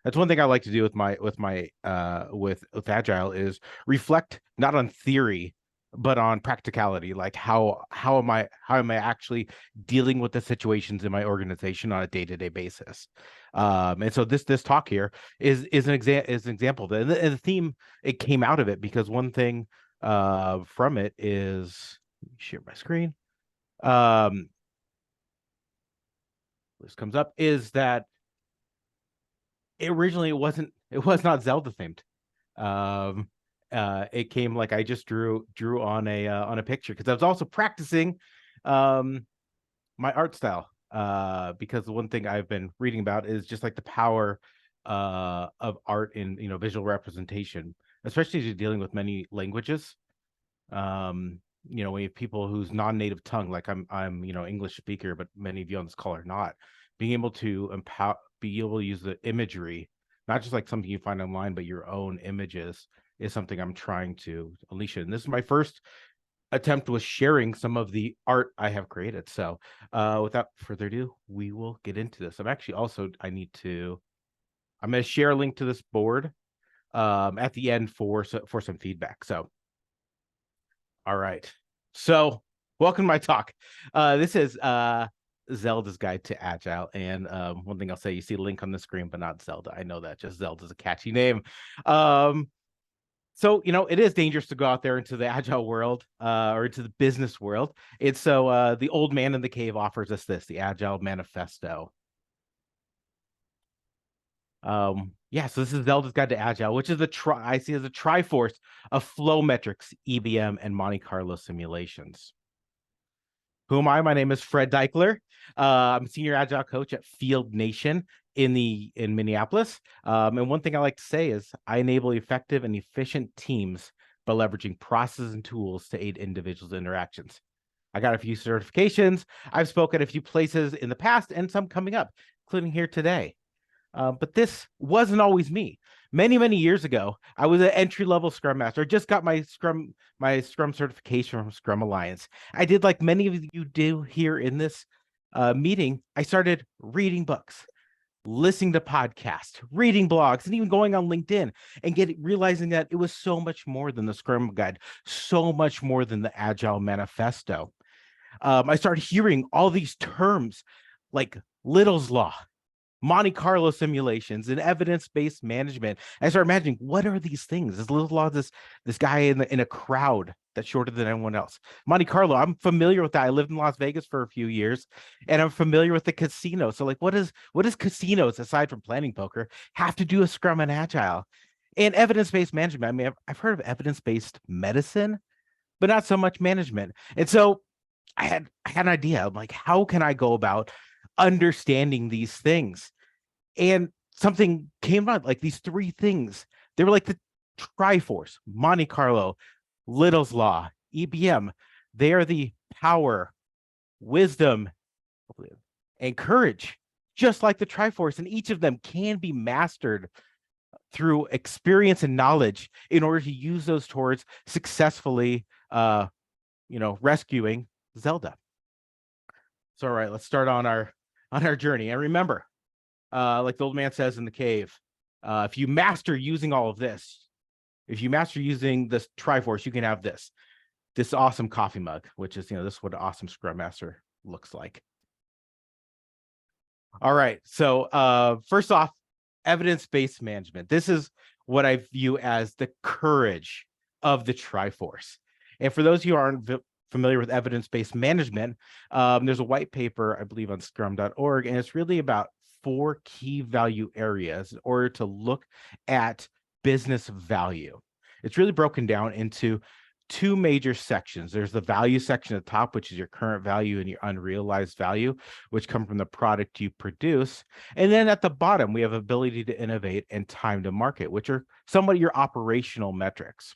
That's one thing I like to do with with Agile is reflect not on theory, but on practicality. Like how am I actually dealing with the situations in my organization on a day-to-day basis? And so this talk here is an example of that. And the theme, it came out of it because one thing from it is, let me share my screen. Um, this comes up is that it was not Zelda themed. Um, it came like I just drew on a picture because I was also practicing um my art style. Because the one thing I've been reading about is just like the power of art in visual representation, especially as you're dealing with many languages. We have people whose non-native tongue, like I'm English speaker, but many of you on this call are not. Being able to be able to use the imagery, not just like something you find online, but your own images, is something I'm trying to unleash. And this is my first attempt with sharing some of the art I have created. So, without further ado, we will get into this. I'm going to share a link to this board at the end for some feedback. So, all right. So, welcome to my talk. This is Zelda's Guide to Agile. And one thing I'll say, you see a link on the screen, but not Zelda. I know that, just Zelda's a catchy name. So, it is dangerous to go out there into the Agile world or into the business world. It's so the old man in the cave offers us the Agile Manifesto. Yeah, so this is Zelda's Guide to Agile, which is I see as a Triforce of flow metrics, EBM, and Monte Carlo simulations. Who am I? My name is Fred Deichler. I'm a senior Agile coach at Field Nation in Minneapolis. And one thing I like to say is I enable effective and efficient teams by leveraging processes and tools to aid individuals' interactions. I got a few certifications. I've spoken at a few places in the past and some coming up, including here today. But this wasn't always me. Many years ago, I was an entry-level Scrum Master. I just got my Scrum certification from Scrum Alliance. I did like many of you do here in this meeting. I started reading books, listening to podcasts, reading blogs, and even going on LinkedIn and realizing that it was so much more than the Scrum Guide, so much more than the Agile Manifesto. I started hearing all these terms like Little's Law, Monte Carlo simulations, and evidence-based management. I started imagining, what are these things? This little law, this guy in a crowd that's shorter than anyone else. Monte Carlo, I'm familiar with that. I lived in Las Vegas for a few years, and I'm familiar with the casino. So, like, what does casinos, aside from planning poker, have to do with Scrum and Agile? And evidence-based management. I mean, I've heard of evidence-based medicine, but not so much management. And so I had an idea. I'm like, how can I go about understanding these things? And something came out, like these three things. They were like the Triforce, Monte Carlo, Little's Law, EBM. They are the power, wisdom, and courage, just like the Triforce. And each of them can be mastered through experience and knowledge in order to use those towards successfully rescuing Zelda. So, all right, let's start on our journey. And remember, like the old man says in the cave, if you master using all of this, if you master using this Triforce, you can have this awesome coffee mug, which is, this is what an awesome Scrum Master looks like. All right. So first off, evidence-based management. This is what I view as the courage of the Triforce. And for those of you who aren't familiar with evidence-based management, there's a white paper, I believe, on scrum.org, and it's really about 4 key value areas in order to look at business value. It's really broken down into 2 major sections. There's the value section at the top, which is your current value and your unrealized value, which come from the product you produce. And then at the bottom, we have ability to innovate and time to market, which are somewhat your operational metrics.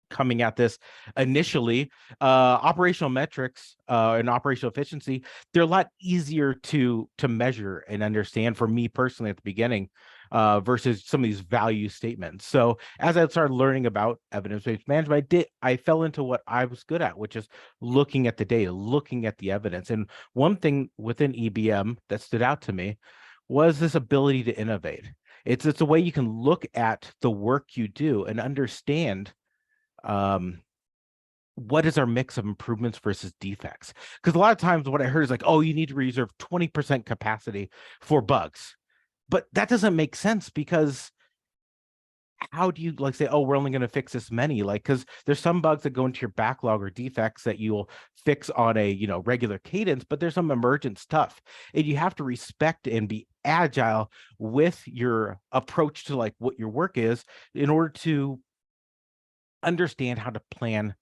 Coming at this initially, operational metrics and operational efficiency, they're a lot easier to measure and understand for me personally at the beginning versus some of these value statements. So as I started learning about evidence-based management, I fell into what I was good at, which is looking at the data, looking at the evidence. And one thing within EBM that stood out to me was this ability to innovate. It's a way you can look at the work you do and understand what is our mix of improvements versus defects. Because a lot of times what I heard is like, oh, you need to reserve 20% capacity for bugs. But that doesn't make sense, because how do you like say, oh, we're only going to fix this many? Like, because there's some bugs that go into your backlog or defects that you'll fix on a regular cadence, but there's some emergent stuff, and you have to respect and be agile with your approach to like what your work is in order to understand how to plan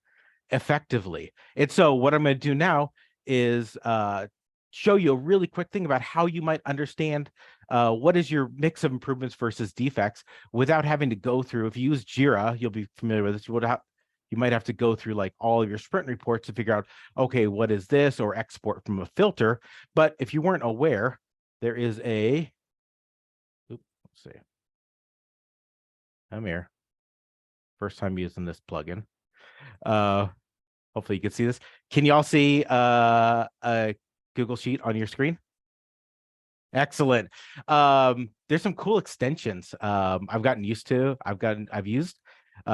effectively. And so what I'm going to do now is show you a really quick thing about how you might understand what is your mix of improvements versus defects without having to go through. If you use Jira, you'll be familiar with this. You might have to go through like all of your sprint reports to figure out, okay, what is this, or export from a filter. But if you weren't aware, there is a, let's see, I'm here. First time using this plugin. Hopefully you can see this. Can y'all see a Google Sheet on your screen? Excellent. There's some cool extensions I've gotten used to. I've used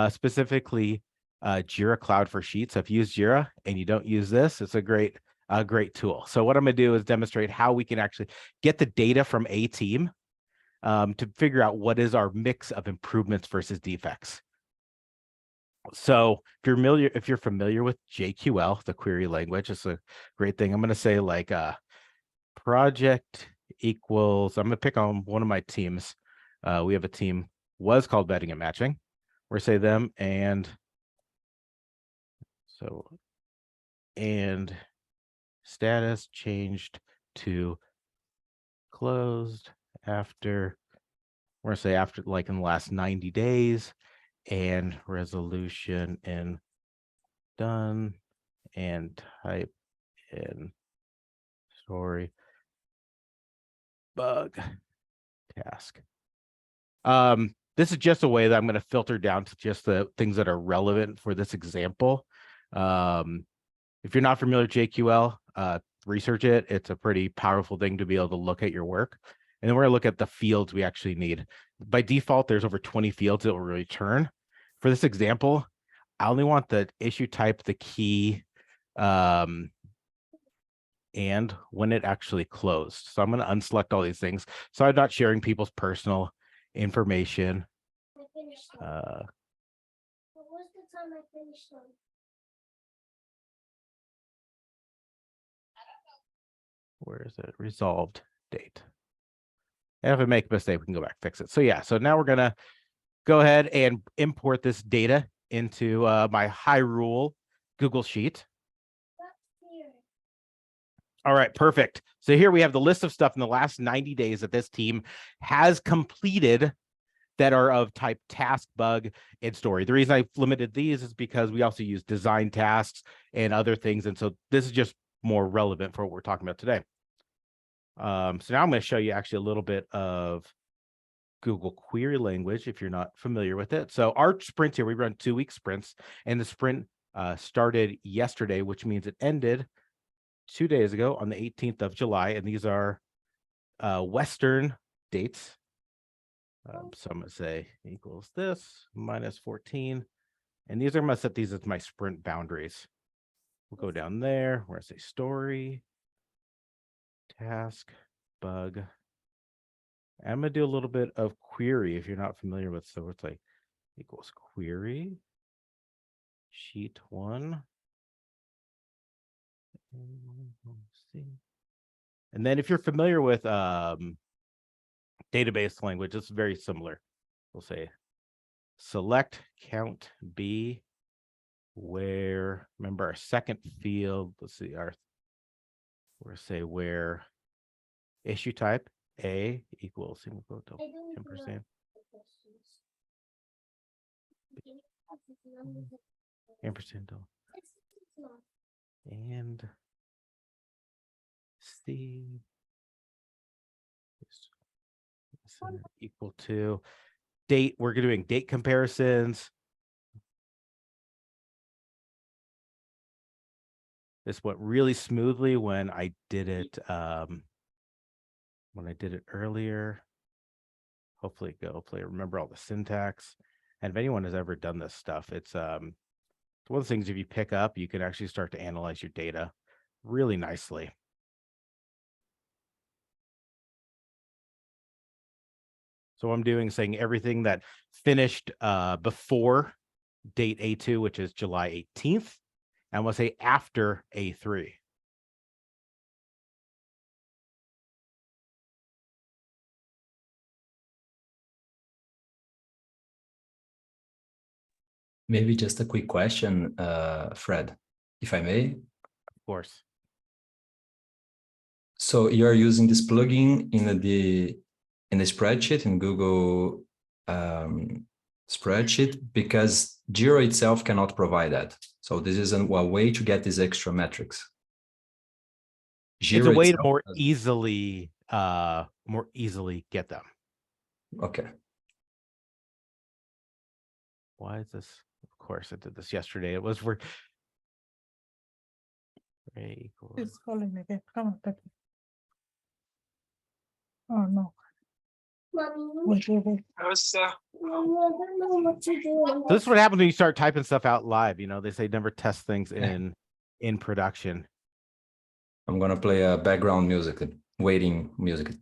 specifically Jira Cloud for Sheets. If you use Jira and you don't use this, it's a great tool. So what I'm going to do is demonstrate how we can actually get the data from a team to figure out what is our mix of improvements versus defects. So if you're familiar with JQL, the query language, it's a great thing. I'm going to say like project equals, I'm going to pick on one of my teams. We have a team was called betting and matching. We're say them and status changed to closed after, we're going to say after like in the last 90 days. And resolution in done, and type in story bug task. This is just a way that I'm going to filter down to just the things that are relevant for this example. If you're not familiar with JQL, research it. It's a pretty powerful thing to be able to look at your work. And then we're going to look at the fields we actually need. By default, there's over 20 fields it will return. For this example, I only want the issue type, the key, and when it actually closed. So I'm going to unselect all these things. So I'm not sharing people's personal information. What was the time I finished them? Where is it? Resolved date. And if I make a mistake, we can go back, fix it. So yeah, so now we're going to go ahead and import this data into my Hyrule Google Sheet. All right, perfect. So here we have the list of stuff in the last 90 days that this team has completed that are of type task, bug, and story. The reason I limited these is because we also use design tasks and other things. And so this is just more relevant for what we're talking about today. So now I'm going to show you actually a little bit of Google query language if you're not familiar with it. So our sprints here, we run 2-week sprints, and the sprint started yesterday, which means it ended 2 days ago on the 18th of July. And these are Western dates. So I'm going to say equals this minus 14. And these are, I'm going to set these as my sprint boundaries. We'll go down there. We're going to say story, task, bug. And I'm going to do a little bit of query if you're not familiar with. So it's like equals query, sheet 1. And then if you're familiar with database language, it's very similar. We'll say select count B, where, remember our second field, let's see, we'll say where issue type A equals 10%. Ampersand and C is equal to date. We're doing date comparisons. This went really smoothly when I did it earlier. hopefully remember all the syntax. And if anyone has ever done this stuff, it's one of the things, if you pick up, you can actually start to analyze your data really nicely. So what I'm doing is saying everything that finished before date A2, which is July 18th, and we'll say after A3. Maybe just a quick question, Fred, if I may. Of course. So you're using this plugin in the spreadsheet in Google spreadsheet because Jira itself cannot provide that. So this is a way to get these extra metrics. Jira it's a way to more easily get them. Okay. Why is this? Of course, I did this yesterday. It was for It's calling again. Come on, Pepe. Oh no. Mommy, Wait. Mommy, I don't know what to do. This is what happens when you start typing stuff out live. You know, they say never test things in production. I'm gonna play a background music, waiting music.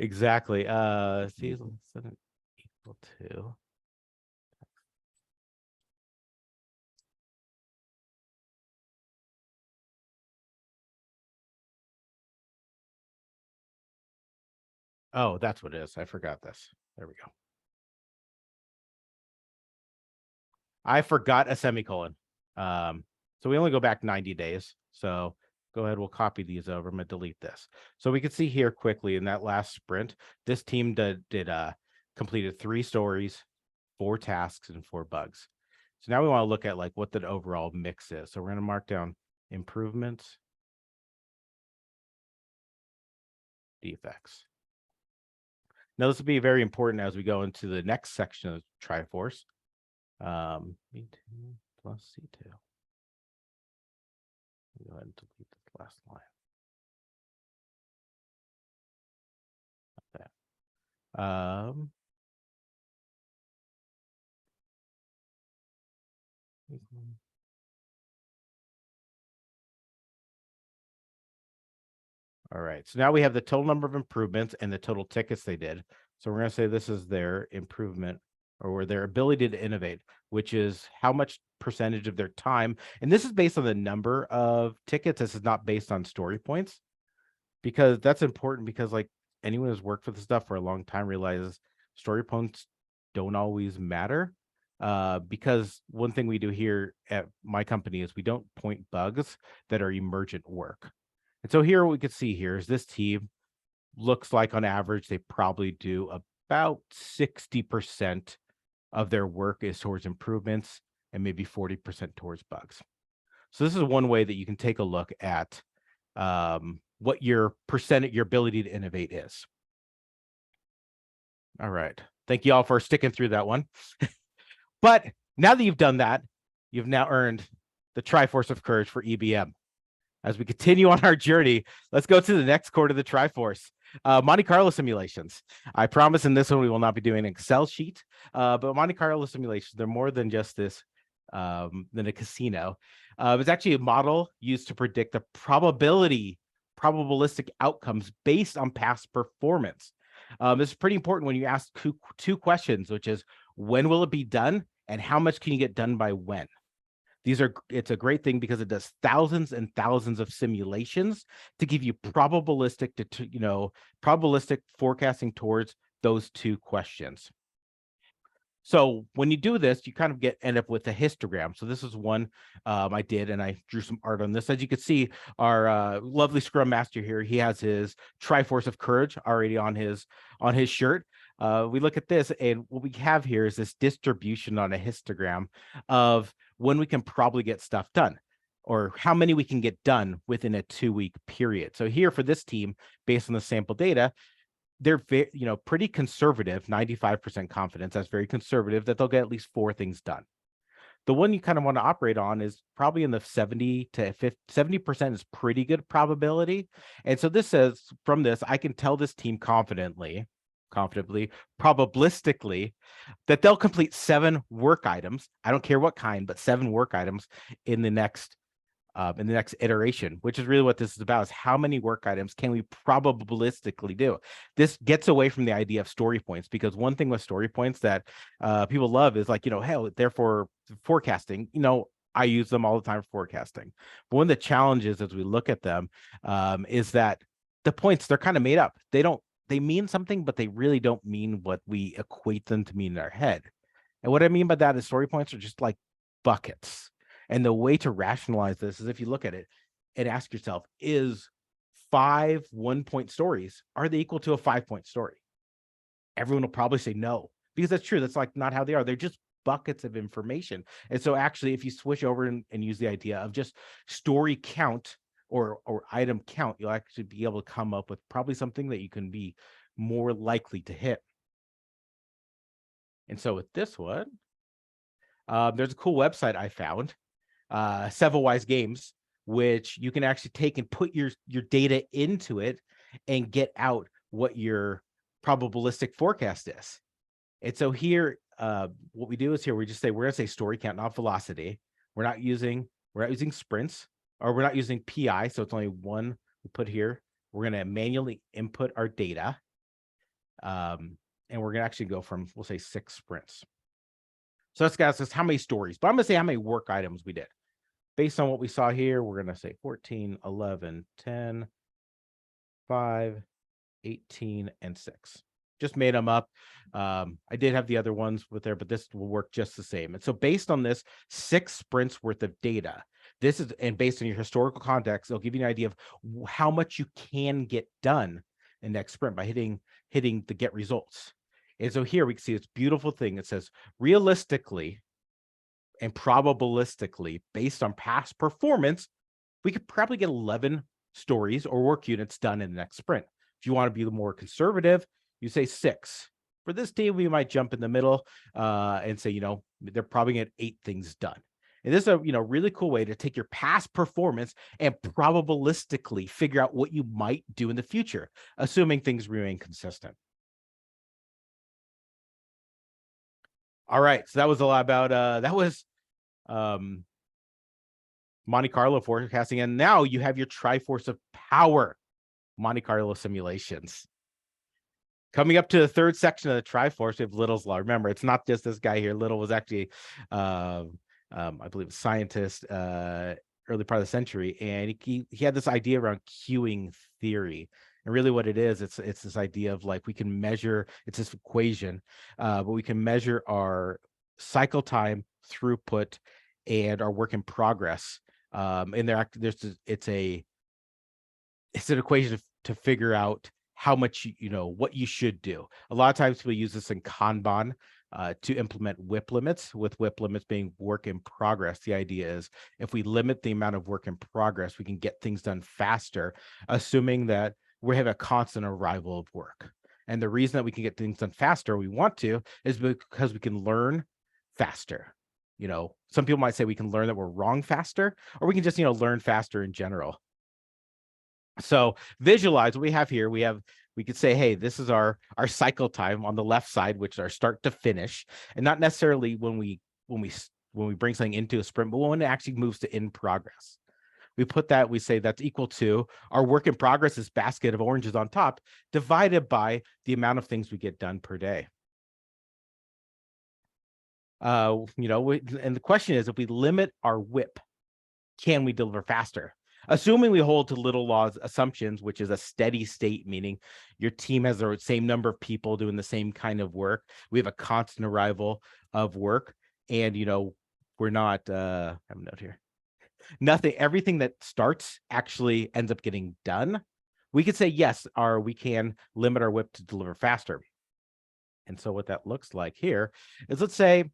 Exactly. Equal to. Oh, that's what it is. I forgot this. There we go. I forgot a semicolon. So we only go back 90 days. So go ahead, we'll copy these over. I'm gonna delete this. So we can see here quickly in that last sprint, this team completed 3 stories, 4 tasks, and 4 bugs. So now we want to look at like what the overall mix is. So we're gonna mark down improvements, defects. Now this will be very important as we go into the next section of Triforce. B2 plus C2. Go ahead and delete this last line. Like that. All right, so now we have the total number of improvements and the total tickets they did. So we're going to say this is their improvement or their ability to innovate, which is how much percentage of their time. And this is based on the number of tickets. This is not based on story points, because that's important, because like anyone who's worked for the stuff for a long time realizes story points don't always matter. Because one thing we do here at my company is we don't point bugs that are emergent work. And so here, what we can see here is this team looks like on average, they probably do about 60% of their work is towards improvements and maybe 40% towards bugs. So this is one way that you can take a look at what your ability to innovate is. All right. Thank you all for sticking through that one. But now that you've done that, you've now earned the Triforce of Courage for EBM. As we continue on our journey, let's go to the next core of the Triforce, Monte Carlo simulations. I promise in this one, we will not be doing an Excel sheet, but Monte Carlo simulations, they're more than just this, than a casino. It's actually a model used to predict the probabilistic outcomes based on past performance. This is pretty important when you ask 2 questions, which is when will it be done and how much can you get done by when? It's a great thing because it does thousands and thousands of simulations to give you probabilistic forecasting towards those 2 questions. So when you do this, you kind of end up with a histogram. So this is one I did, and I drew some art on this. As you can see, our lovely Scrum Master here, he has his Triforce of Courage already on his shirt. We look at this, and what we have here is this distribution on a histogram of when we can probably get stuff done, or how many we can get done within a 2-week period. So here for this team, based on the sample data, they're pretty conservative, 95% confidence. That's very conservative that they'll get at least 4 things done. the one you kind of want to operate on is probably in the 70 to 70% is pretty good probability. And so this says from this, I can tell this team confidently, probabilistically, that they'll complete 7 work items. I don't care what kind, but 7 work items in the next iteration, which is really what this is about, is how many work items can we probabilistically do. This gets away from the idea of story points, because one thing with story points that people love is like, hey, therefore forecasting, I use them all the time for forecasting. But one of the challenges as we look at them is that the points, they're kind of made up. They mean something, but they really don't mean what we equate them to mean in our head. And what I mean by that is story points are just like buckets. And the way to rationalize this is if you look at it and ask yourself, is 5 1-point stories, are they equal to a 5-point story? Everyone will probably say no, because that's true. That's like not how they are. They're just buckets of information. And so actually, if you switch over and use the idea of just story count or item count, you'll actually be able to come up with probably something that you can be more likely to hit. And so with this one, there's a cool website I found, Several Wise Games, which you can actually take and put your data into it and get out what your probabilistic forecast is. And so here, what we do is we just say, we're going to say story count, not velocity. We're not using sprints, or we're not using PI. So it's only one we put here. We're going to manually input our data. And we're going to actually go from, we'll say 6 sprints. So that's going to ask us how many stories, but I'm going to say how many work items we did. Based on what we saw here, we're going to say 14, 11, 10, 5, 18, and 6. Just made them up. I did have the other ones with there, but this will work just the same. And so based on this 6 sprints worth of data, and based on your historical context, it'll give you an idea of how much you can get done in next sprint by hitting the get results. And so here we can see this beautiful thing. It says realistically and probabilistically, based on past performance, we could probably get 11 stories or work units done in the next sprint. If you want to be more conservative, you say 6. For this team, we might jump in the middle and say, they're probably going to get 8 things done. And this is a really cool way to take your past performance and probabilistically figure out what you might do in the future, assuming things remain consistent. All right, so that was a lot about that was Monte Carlo forecasting, and now you have your Triforce of power Monte Carlo simulations. Coming up to the third section of the Triforce, we have Little's law. Remember, it's not just this guy here. Little was actually, I believe, a scientist early part of the century, and he had this idea around queuing theory. And really what it is, it's this idea of like we can measure, it's this equation, but we can measure our cycle time, throughput, and our work in progress. And it's an equation to figure out how much, what you should do. A lot of times people use this in Kanban to implement WIP limits, with WIP limits being work in progress. The idea is if we limit the amount of work in progress, we can get things done faster, assuming that we have a constant arrival of work. And the reason that we can get things done faster, we want to, is because we can learn faster. Some people might say we can learn that we're wrong faster, or we can just, learn faster in general. So visualize what we have here. We could say, hey, this is our cycle time on the left side, which is our start to finish, and not necessarily when we bring something into a sprint, but when it actually moves to in progress. We put that, we say that's equal to our work in progress, this basket of oranges on top, divided by the amount of things we get done per day. And the question is, if we limit our WIP, can we deliver faster? Assuming we hold to Little Law's assumptions, which is a steady state, meaning your team has the same number of people doing the same kind of work. We have a constant arrival of work, and we're not. I have a note here. Everything that starts actually ends up getting done. We could say yes, we can limit our WIP to deliver faster. And so what that looks like here is, let's say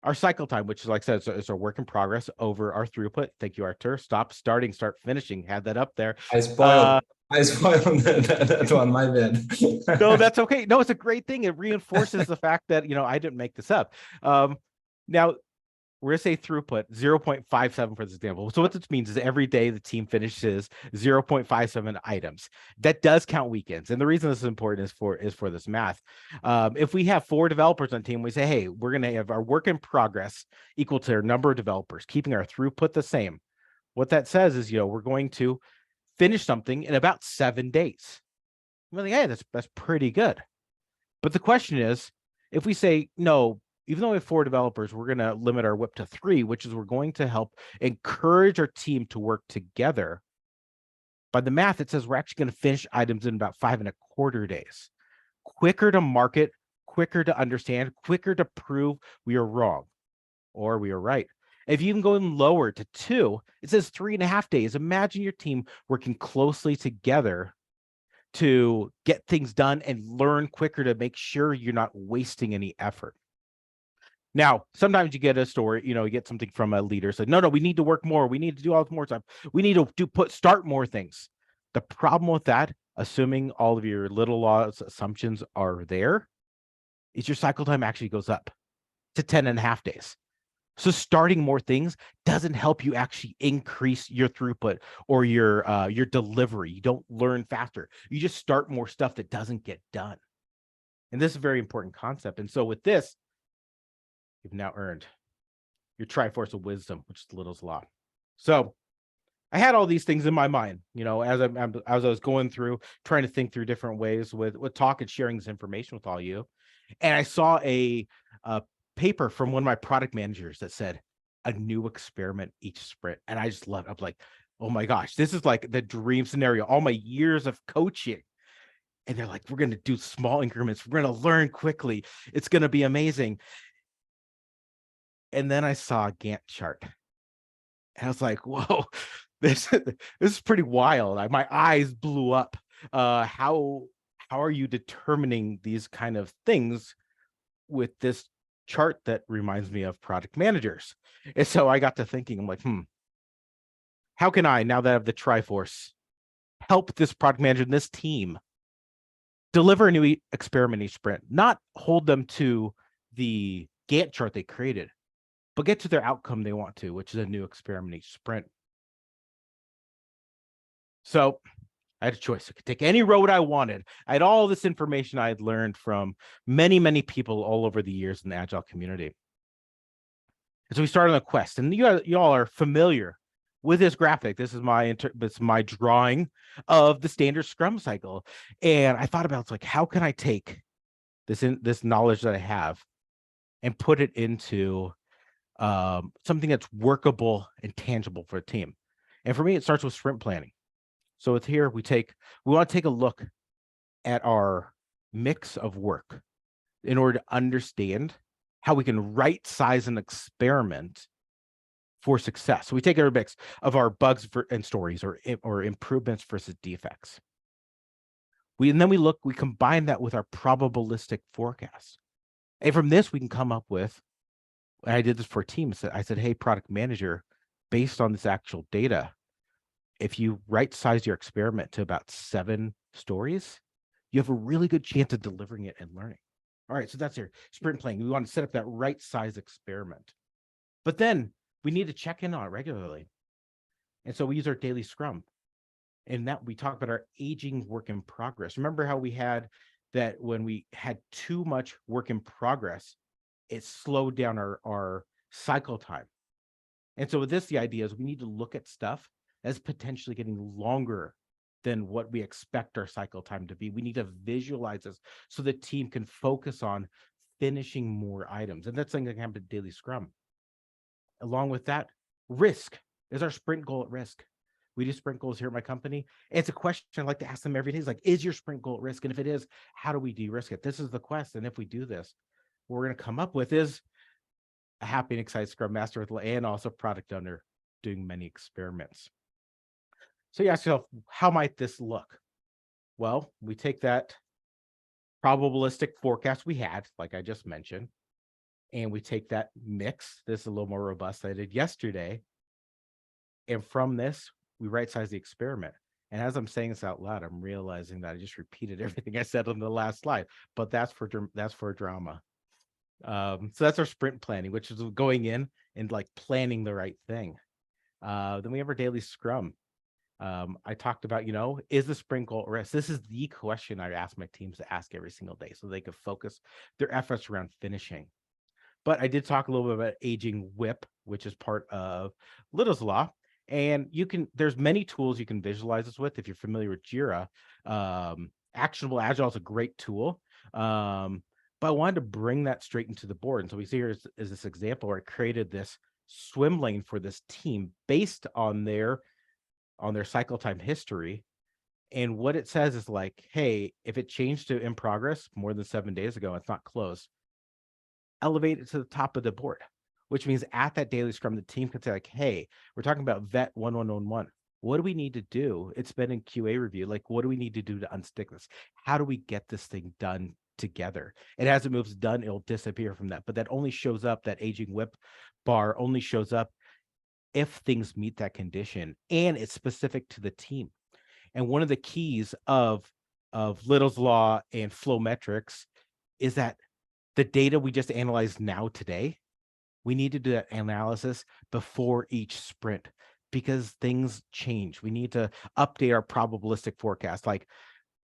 our cycle time, which is, like I said, is our work in progress over our throughput. Thank you, Artur. Stop, starting, start, finishing. Had that up there. I spoiled that one, my bad. No, that's okay. No, it's a great thing. It reinforces the fact that, I didn't make this up. Now, we're going to say throughput 0.57 for this example. So what this means is every day the team finishes 0.57 items. That does count weekends. And the reason this is important is for this math. If we have 4 developers on team, we say, hey, we're going to have our work in progress equal to our number of developers, keeping our throughput the same. What that says is, we're going to finish something in about 7 days. I'm like, hey, that's pretty good. But the question is, if we say, no, even though we have 4 developers, we're going to limit our WIP to 3, which is we're going to help encourage our team to work together. By the math, it says we're actually going to finish items in about 5.25 days. Quicker to market, quicker to understand, quicker to prove we are wrong or we are right. If you even go in lower to 2, it says 3.5 days. Imagine your team working closely together to get things done and learn quicker to make sure you're not wasting any effort. Now, sometimes you get a story, you get something from a leader said, no, we need to work more. We need to do all more stuff. We need to start more things. The problem with that, assuming all of your little laws assumptions are there, is your cycle time actually goes up to 10.5 days. So starting more things doesn't help you actually increase your throughput or your delivery. You don't learn faster. You just start more stuff that doesn't get done. And this is a very important concept. And so with this, you've now earned your Triforce of Wisdom, which is Little's Law. So I had all these things in my mind, as I was going through, trying to think through different ways with talk and sharing this information with all you. And I saw a paper from one of my product managers that said a new experiment each sprint. And I just love it. I'm like, oh my gosh, this is like the dream scenario. All my years of coaching. And they're like, we're going to do small increments. We're going to learn quickly. It's going to be amazing. And then I saw a Gantt chart. And I was like, whoa, this is pretty wild. My eyes blew up. How are you determining these kind of things with this chart that reminds me of product managers? And so I got to thinking, I'm like, how can I, now that I have the Triforce, help this product manager and this team deliver a new experiment each sprint, not hold them to the Gantt chart they created, but get to their outcome they want to, which is a new experiment each sprint. So I had a choice. I could take any road I wanted. I had all this information I had learned from many, many people all over the years in the Agile community. And so we started on a quest. And you all are familiar with this graphic. This is my drawing of the standard Scrum cycle. And I thought about, it's like, how can I take this knowledge that I have and put it into something that's workable and tangible for a team? And for me, it starts with sprint planning. So with here, we want to take a look at our mix of work in order to understand how we can right size an experiment for success. So we take our mix of our bugs and stories or improvements versus defects. We combine that with our probabilistic forecast. And from this, we can come up with, and I did this for teams. I said, hey, product manager, based on this actual data, if you right size your experiment to about 7 stories, you have a really good chance of delivering it and learning. All right, so that's your sprint planning. We want to set up that right size experiment. But then we need to check in on it regularly. And so we use our daily Scrum. And that we talk about our aging work in progress. Remember how we had that when we had too much work in progress, it slowed down our cycle time. And so with this, the idea is we need to look at stuff as potentially getting longer than what we expect our cycle time to be. We need to visualize this so the team can focus on finishing more items. And that's something that can happen to daily Scrum. Along with that, risk. Is our sprint goal at risk? We do sprint goals here at my company. It's a question I like to ask them every day. It's like, is your sprint goal at risk? And if it is, how do we de-risk it? This is the quest. And if we do this, what we're going to come up with is a happy and excited Scrum Master and also product owner doing many experiments. So you ask yourself, how might this look? Well, we take that probabilistic forecast we had, like I just mentioned, and we take that mix. This is a little more robust than I did yesterday. And from this, we right size the experiment. And as I'm saying this out loud, I'm realizing that I just repeated everything I said on the last slide, but that's for drama. So that's our sprint planning, which is going in and like planning the right thing. Then we have our daily scrum. I talked about, is the sprint goal at rest? This is the question I ask my teams to ask every single day so they could focus their efforts around finishing. But I did talk a little bit about aging whip, which is part of Little's Law. And there's many tools you can visualize this with. If you're familiar with Jira, Actionable Agile is a great tool. But I wanted to bring that straight into the board. And so we see here is this example where I created this swim lane for this team based on their cycle time history. And what it says is like, hey, if it changed to in progress more than 7 days ago, it's not closed, elevate it to the top of the board, which means at that daily scrum, the team can say like, hey, we're talking about vet 1111. What do we need to do? It's been in QA review. Like, what do we need to do to unstick this? How do we get this thing done together? And as it moves done, it'll disappear from that. But that only shows up, that aging whip bar only shows up if things meet that condition, and it's specific to the team. And one of the keys of Little's Law and flow metrics is that the data we just analyzed now today, we need to do that analysis before each sprint because things change. We need to update our probabilistic forecast. Like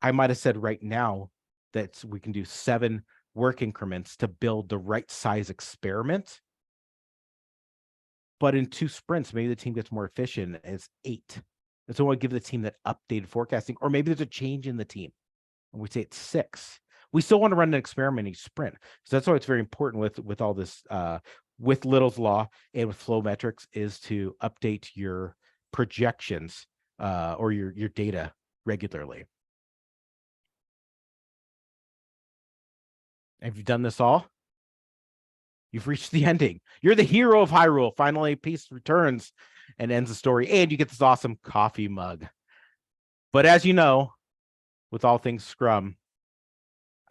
I might have said right now that we can do 7 work increments to build the right size experiment. But in 2 sprints, maybe the team gets more efficient and it's 8. And so I want to give the team that updated forecasting, or maybe there's a change in the team and we say it's 6. We still want to run an experiment each sprint. So that's why it's very important with all this, with Little's Law and with flow metrics, is to update your projections or your data regularly. Have you done this all? You've reached the ending. You're the hero of Hyrule. Finally, peace returns and ends the story. And you get this awesome coffee mug. But as you know, with all things Scrum,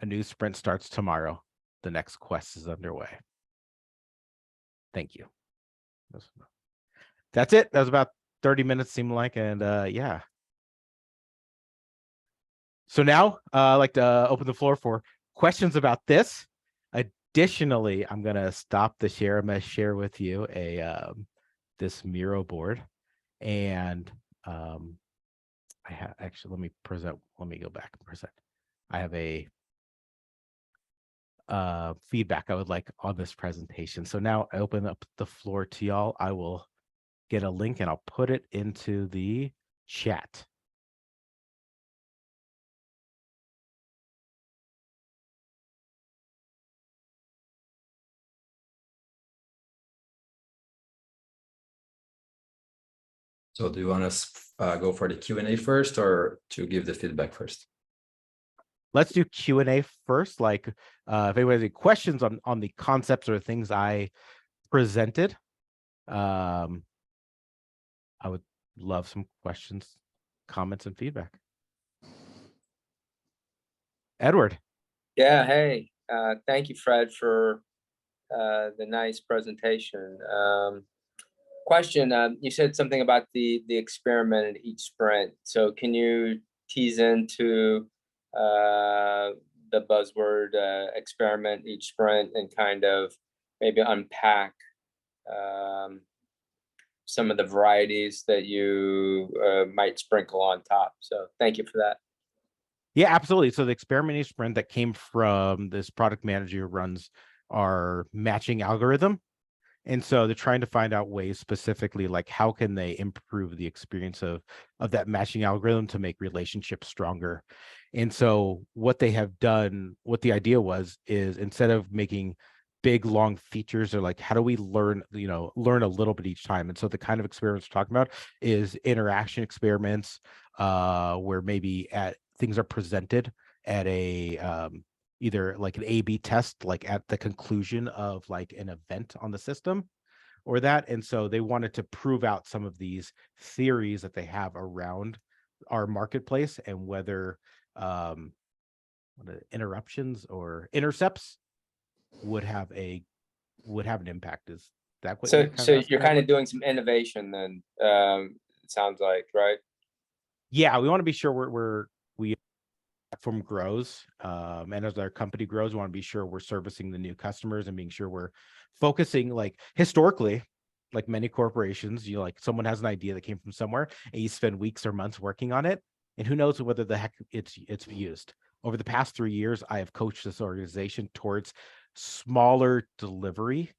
a new sprint starts tomorrow. The next quest is underway. Thank you. That's it. That was about 30 minutes, seemed like. And yeah. So now I'd like to open the floor for questions about this. Additionally, I'm going to stop the share. I'm going to share with you this Miro board. And I have actually, let me go back and present. I have a feedback I would like on this presentation. So now I open up the floor to y'all. I will get a link and I'll put it into the chat. So do you want us go for the Q&A first or to give the feedback first? Let's do Q&A first. Like if anybody has any questions on the concepts or things I presented, I would love some questions, comments, and feedback. Edward. Yeah, hey, thank you, Fred, for the nice presentation. Question, you said something about the experiment at each sprint. So can you tease into the buzzword experiment each sprint and kind of maybe unpack some of the varieties that you might sprinkle on top? So thank you for that. Yeah, absolutely. So the experimenting sprint that came from this product manager who runs our matching algorithm. And so they're trying to find out ways specifically, like how can they improve the experience of that matching algorithm to make relationships stronger. And so what they have done, what the idea was, is instead of making big long features, they're like, how do we learn a little bit each time? And so the kind of experiments we're talking about is interaction experiments, where maybe things are presented at a either like an A/B test, like at the conclusion of like an event on the system or that. And so they wanted to prove out some of these theories that they have around our marketplace and whether interruptions or intercepts would have an impact. Is that what so you're kind of doing some innovation then, it sounds like, right? Yeah, we want to be sure we platform grows, and as our company grows, we want to be sure we're servicing the new customers and being sure we're focusing, like historically, like many corporations, you know, like someone has an idea that came from somewhere and you spend weeks or months working on it, and who knows whether the heck it's used. Over the past 3 years, I have coached this organization towards smaller delivery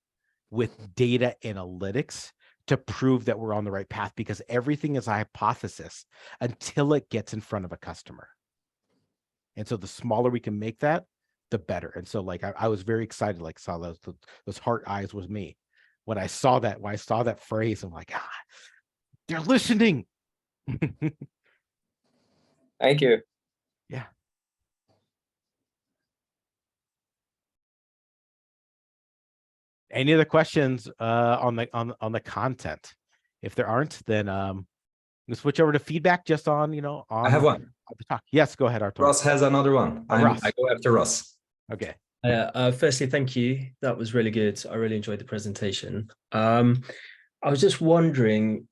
with data analytics to prove that we're on the right path, because everything is a hypothesis until it gets in front of a customer. And so the smaller we can make that, the better. And so like I was very excited, like saw those heart eyes with me when I saw that phrase. I'm like, they're listening. Thank you. Yeah. Any other questions on the content? If there aren't, then we'll switch over to feedback just on, you know, on I have one. the talk. Yes, go ahead, Artur. Ross has another one. Ross. I go after Ross. Okay. Firstly, thank you. That was really good. I really enjoyed the presentation. I was just wondering,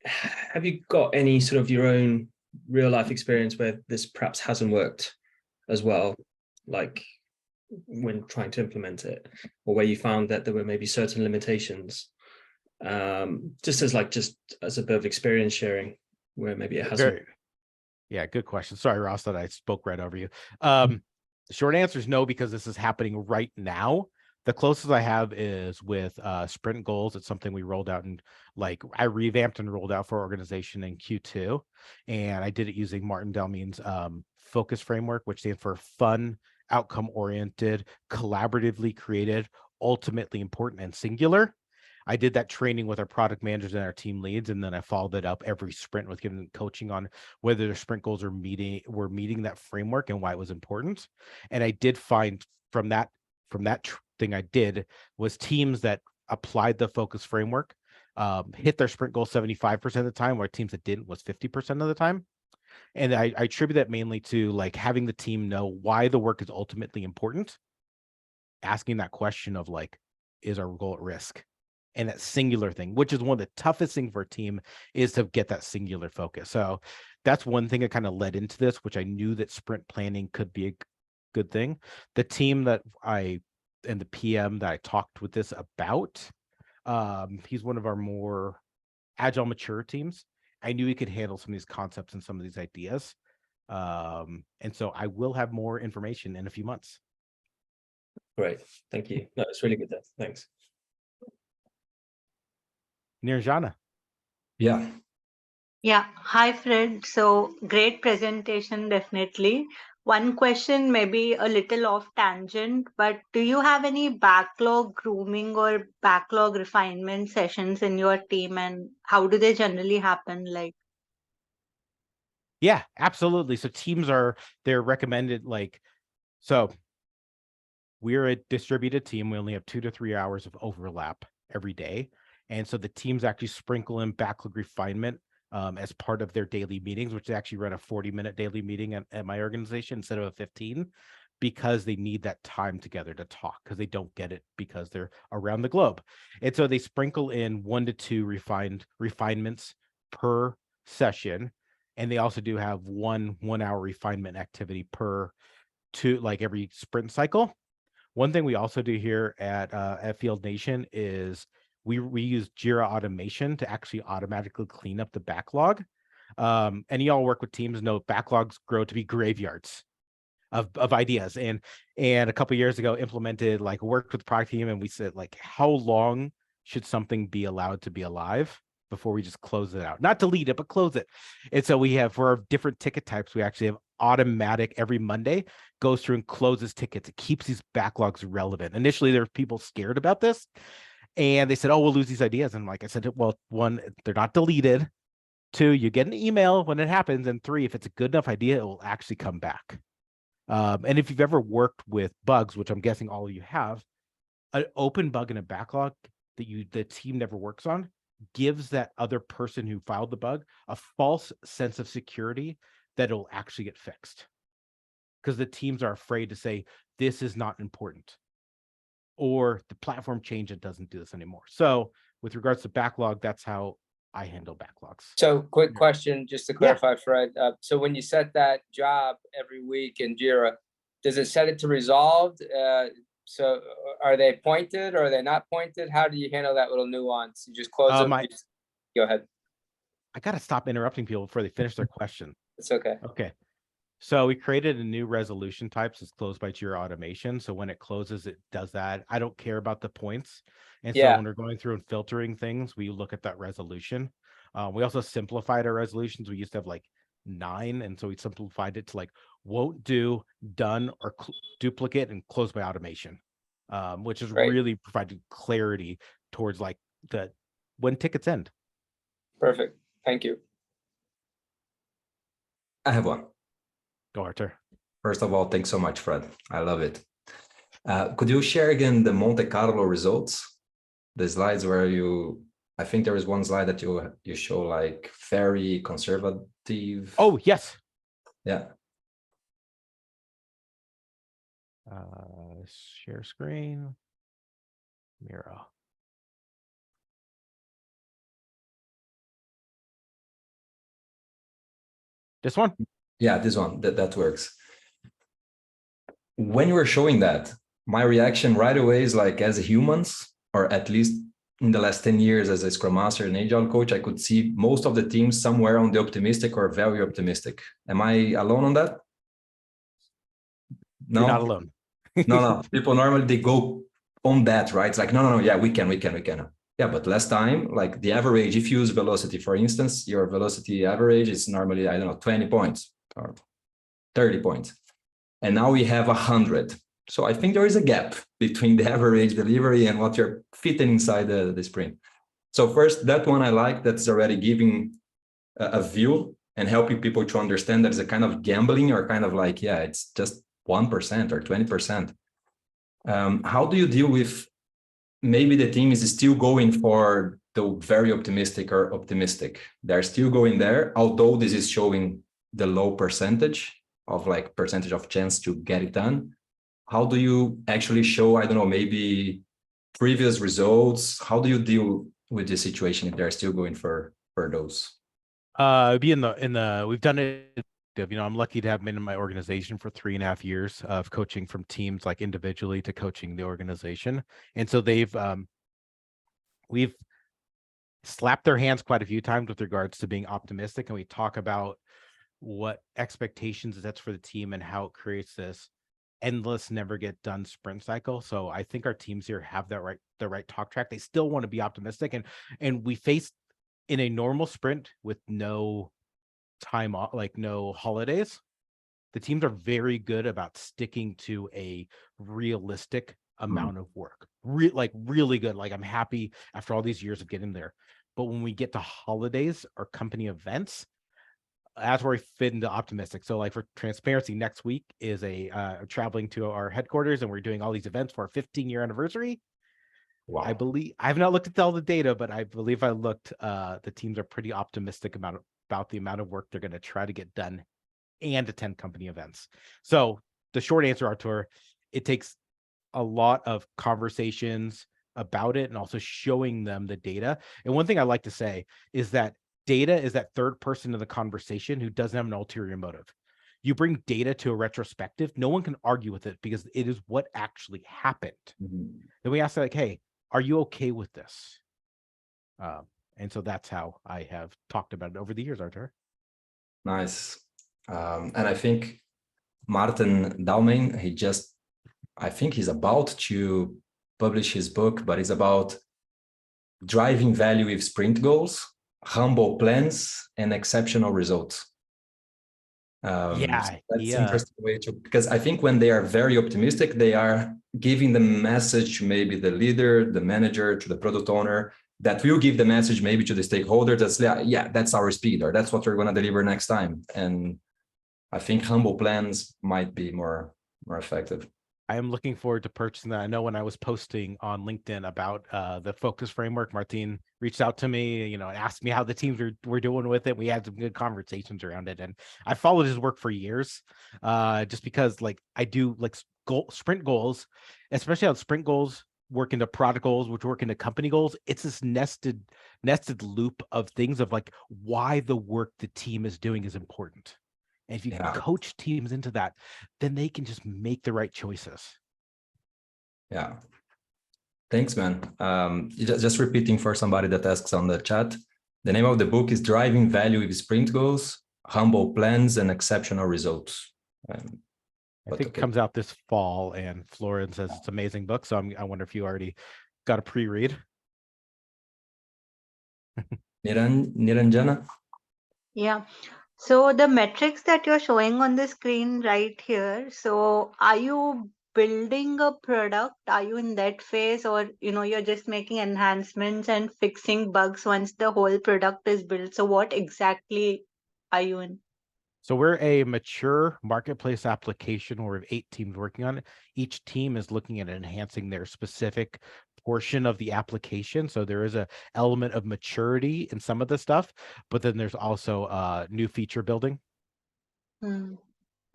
have you got any sort of your own real life experience where this perhaps hasn't worked as well, like when trying to implement it, or where you found that there were maybe certain limitations, just as a bit of experience sharing where maybe it hasn't? Yeah, good question. Sorry, Ross, that I spoke right over you. The short answer is no, because this is happening right now. The closest I have is with sprint goals. It's something we rolled out, and like I revamped and rolled out for our organization in Q2, and I did it using Martin Delmean's focus framework, which stands for fun, outcome oriented, collaboratively created, ultimately important, and singular. I did that training with our product managers and our team leads, and then I followed it up every sprint with giving them coaching on whether their sprint goals were meeting that framework and why it was important. And I did find from that thing I did was teams that applied the focus framework hit their sprint goal 75% of the time, where teams that didn't was 50% of the time. And I attribute that mainly to like having the team know why the work is ultimately important, asking that question of like, is our goal at risk? And that singular thing, which is one of the toughest things for a team, is to get that singular focus. So that's one thing that kind of led into this, which I knew that sprint planning could be a good thing. The team that and the PM that I talked with this about, he's one of our more agile, mature teams. I knew he could handle some of these concepts and some of these ideas. And so I will have more information in a few months. Great, thank you. No, it's really good there. Thanks. Nirjana. Yeah. Yeah, hi Fred. So great presentation, definitely. One question, maybe a little off tangent, but do you have any backlog grooming or backlog refinement sessions in your team, and how do they generally happen? Like, Yeah, absolutely. So teams they're recommended, like, so we're a distributed team. We only have 2 to 3 hours of overlap every day. And so the teams actually sprinkle in backlog refinement as part of their daily meetings, which they actually run a 40-minute daily meeting at my organization instead of a 15, because they need that time together to talk, because they don't get it because they're around the globe. And so they sprinkle in 1 to 2 refinements per session. And they also do have one hour refinement activity per 2, like every sprint cycle. One thing we also do here at Field Nation is we use Jira automation to actually automatically clean up the backlog. And y'all work with teams, know backlogs grow to be graveyards of ideas. And a couple of years ago worked with the product team, and we said, like, how long should something be allowed to be alive before we just close it out? Not delete it, but close it. And so we have, for our different ticket types, we actually have automatic every Monday goes through and closes tickets. It keeps these backlogs relevant. Initially, there were people scared about this, and they said, oh, we'll lose these ideas. And like I said, well, 1, they're not deleted. 2, you get an email when it happens. And 3, if it's a good enough idea, it will actually come back. And if you've ever worked with bugs, which I'm guessing all of you have, an open bug in a backlog that the team never works on gives that other person who filed the bug a false sense of security that it'll actually get fixed, because the teams are afraid to say, this is not important, or the platform changed, it doesn't do this anymore. So with regards to backlog, that's how I handle backlogs. So quick Yeah. question, just to clarify, Fred. So when you set that job every week in Jira, does it set it to resolved? So are they pointed or are they not pointed? How do you handle that little nuance? You just close them? Go ahead. I got to stop interrupting people before they finish their question. It's okay. Okay. So we created a new resolution type. So it's closed by Jira automation. So when it closes, it does that. I don't care about the points. And so when we're going through and filtering things, we look at that resolution. We also simplified our resolutions. We used to have like 9. And so we simplified it to like won't do, done, or duplicate, and close by automation, which is really providing clarity towards like when tickets end. Perfect. Thank you. I have one. Go, Arthur. First of all, thanks so much, Fred. I love it. Could you share again the Monte Carlo results? The slides where I think there is one slide that you show like very conservative. Oh, yes. Yeah. Share screen. Mirror. This one? Yeah, this one, that works. When you were showing that, my reaction right away is like, as humans, or at least in the last 10 years as a Scrum Master and Agile coach, I could see most of the teams somewhere on the optimistic or very optimistic. Am I alone on that? No, you're not alone. No. People normally, they go on that, right? It's like, no. Yeah, we can. Yeah, but last time, like the average, if you use velocity, for instance, your velocity average is normally, I don't know, 20 points or 30 points. And now we have 100. So I think there is a gap between the average delivery and what you're fitting inside the sprint. So first, that one I like, that's already giving a view and helping people to understand that it's a kind of gambling or kind of like, yeah, it's just 1% or 20%. How do you deal with maybe the team is still going for the very optimistic or optimistic? They're still going there, although this is showing the low percentage of like percentage of chance to get it done. How do you actually show, I don't know, maybe previous results? How do you deal with this situation if they're still going for those? Be in the we've done it. I'm lucky to have been in my organization for 3.5 years of coaching from teams like individually to coaching the organization. And so we've slapped their hands quite a few times with regards to being optimistic. And we talk about what expectations that's for the team and how it creates this endless, never get done sprint cycle. So I think our teams here have the right talk track. They still want to be optimistic. And we face in a normal sprint with no time off, like no holidays, the teams are very good about sticking to a realistic amount of work. Really good. Like I'm happy after all these years of getting there. But when we get to holidays or company events, that's where we fit into optimistic. So like for transparency, next week is traveling to our headquarters and we're doing all these events for our 15-year anniversary. Wow. I believe I have not looked at all the data, but I believe I looked, the teams are pretty optimistic about the amount of work they're going to try to get done and attend company events. So the short answer, Artur, it takes a lot of conversations about it and also showing them the data. And one thing I like to say is that data is that third person in the conversation who doesn't have an ulterior motive. You bring data to a retrospective, no one can argue with it because it is what actually happened. Then we ask like, hey, are you okay with this? And so that's how I have talked about it over the years, Artur. Nice. And I think Martin Dalmain, I think he's about to publish his book, but it's about driving value with sprint goals, humble plans, and exceptional results. So that's interesting way to, because I think when they are very optimistic, they are giving the message to maybe the leader, the manager, to the product owner, that will give the message maybe to the stakeholder that's, yeah, that's our speed, or that's what we're going to deliver next time. And I think humble plans might be more effective. I am looking forward to purchasing that. I know when I was posting on LinkedIn about the focus framework, Martin reached out to me, and asked me how the teams were doing with it. We had some good conversations around it, and I followed his work for years, just because like I do like sprint goals, especially how sprint goals work into product goals, which work into company goals. It's this nested nested loop of things of like why the work the team is doing is important. And if you can coach teams into that, then they can just make the right choices. Yeah. Thanks, man. Just repeating for somebody that asks on the chat, the name of the book is Driving Value with Sprint Goals, Humble Plans and Exceptional Results. I think it comes out this fall, and Florian says it's an amazing book. So I wonder if you already got a pre-read. Niranjana? Yeah. So the metrics that you're showing on the screen right here, so are you building a product? Are you in that phase, or you're just making enhancements and fixing bugs once the whole product is built? So what exactly are you in? So we're a mature marketplace application where we have 8 teams working on it. Each team is looking at enhancing their specific portion of the application. So there is an element of maturity in some of the stuff, but then there's also new feature building.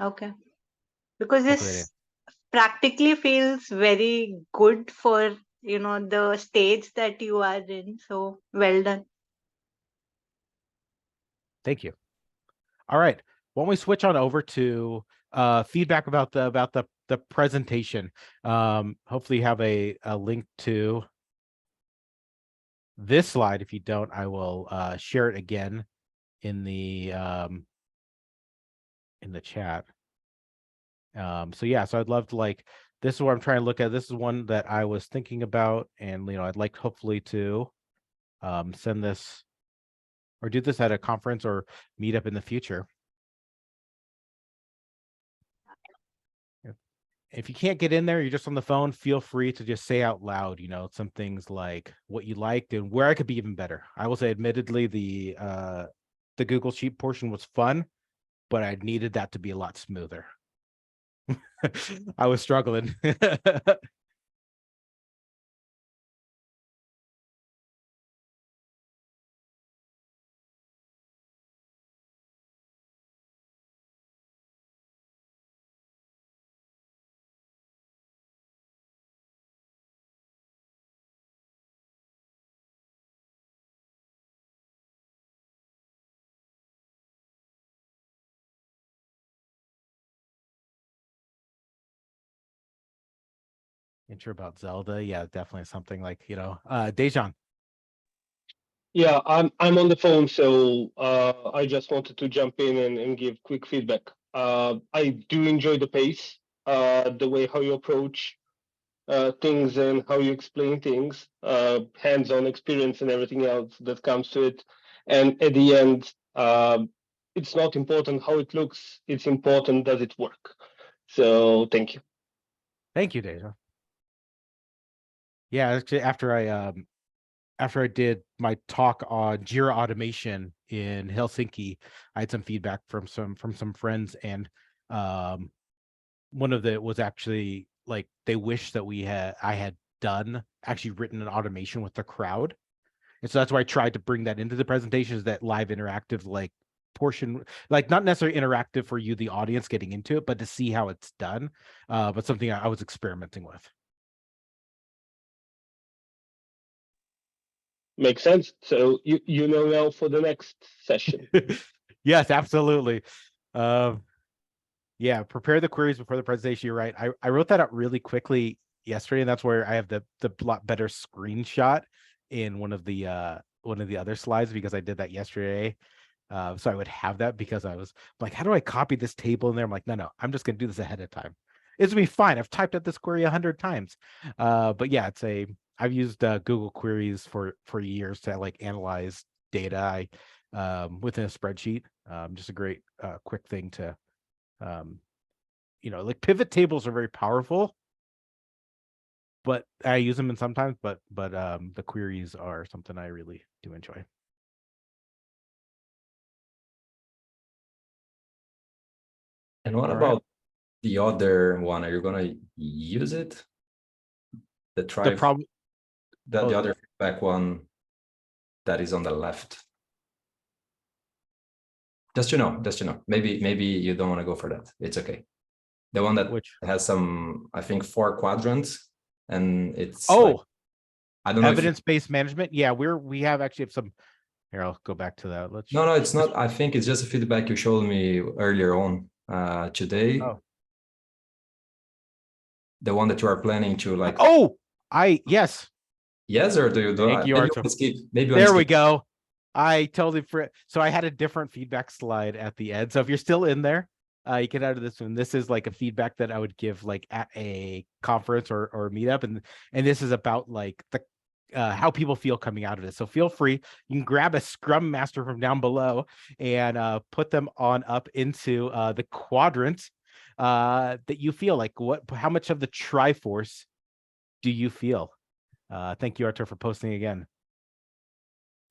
Okay. Because this practically feels very good for, the stage that you are in. So well done. Thank you. All right. Why don't we switch on over to feedback about the presentation. Hopefully you have a link to this slide. If you don't, I will share it again in the chat. So yeah, so I'd love to this is what I'm trying to look at. This is one that I was thinking about, and I'd like hopefully to send this or do this at a conference or meet up in the future. If you can't get in there, you're just on the phone, feel free to just say out loud, some things like what you liked and where I could be even better. I will say, admittedly, the Google Sheet portion was fun, but I needed that to be a lot smoother. I was struggling. Intro about Zelda, yeah, definitely something like Dejan. Yeah, I'm on the phone, so I just wanted to jump in and give quick feedback. I do enjoy the pace, the way how you approach things and how you explain things, hands-on experience and everything else that comes to it. And at the end, it's not important how it looks; it's important does it work. So thank you. Thank you, Dejan. Yeah, actually, after I did my talk on Jira automation in Helsinki, I had some feedback from some friends, and one of it was actually like they wish that I had actually written an automation with the crowd. And so that's why I tried to bring that into the presentation, is that live interactive portion, not necessarily interactive for you, the audience, getting into it, but to see how it's done. But something I was experimenting with. Makes sense. So you know now for the next session. Yes, absolutely. Yeah, prepare the queries before the presentation. You're right. I wrote that out really quickly yesterday, and that's where I have the lot better screenshot in one of the other slides, because I did that yesterday. So I would have that, because I was like, how do I copy this table in there? I'm like, no, I'm just gonna do this ahead of time. It's gonna be fine. I've typed out this query 100 times. But yeah, I've used Google queries for years to analyze data within a spreadsheet. Just a great quick thing to pivot tables are very powerful, but I use them sometimes, but the queries are something I really do enjoy. And what about the other one? Are you gonna use it? The other feedback one that is on the left. Just to know. Maybe you don't want to go for that. It's okay. The one that has some, I think, 4 quadrants, and it's I don't know. Evidence-based management. Yeah, we have some. Here, I'll go back to that. Let's. No, it's not. I think it's just a feedback you showed me earlier on today. Oh. The one that you are planning to like. Oh, yes. Yes, or do you? Thank you, maybe Arthur. you wanna skip. Maybe you There wanna we skip. go. I totally so I had a different feedback slide at the end. So if you're still in there, you get out of this one. This is like a feedback that I would give like at a conference or meetup, and this is about like the how people feel coming out of this. So feel free. You can grab a Scrum Master from down below and put them on up into the quadrant that you feel like. How much of the Triforce do you feel? Thank you, Artur, for posting again.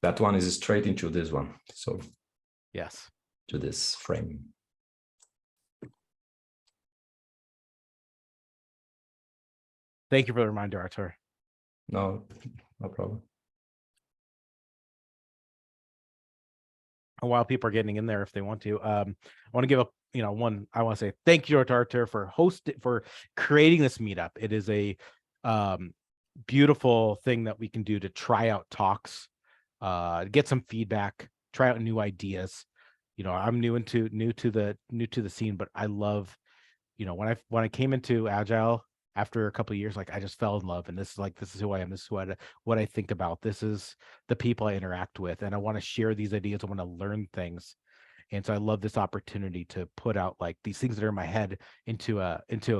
That one is straight into this one. So yes, to this frame. Thank you for the reminder, Artur. No problem. And while people are getting in there, if they want to, I want to give up, I want to say thank you to Artur for creating this meetup. It is a beautiful thing that we can do to try out talks, get some feedback, try out new ideas. I'm new to the scene, but I love, when I came into Agile after a couple of years, like I just fell in love, and this is who I am. This is what I think about. This is the people I interact with, and I want to share these ideas. I want to learn things, and so I love this opportunity to put out like these things that are in my head into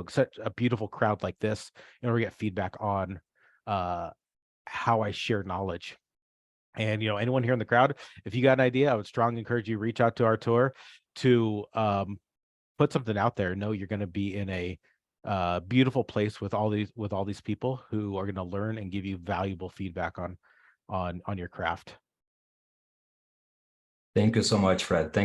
such a beautiful crowd like this, in order to get feedback on how I share knowledge. And anyone here in the crowd, if you got an idea, I would strongly encourage you reach out to Artur to put something out there. Know you're going to be in a beautiful place with all these people who are going to learn and give you valuable feedback on your craft. Thank you so much, Fred. Thank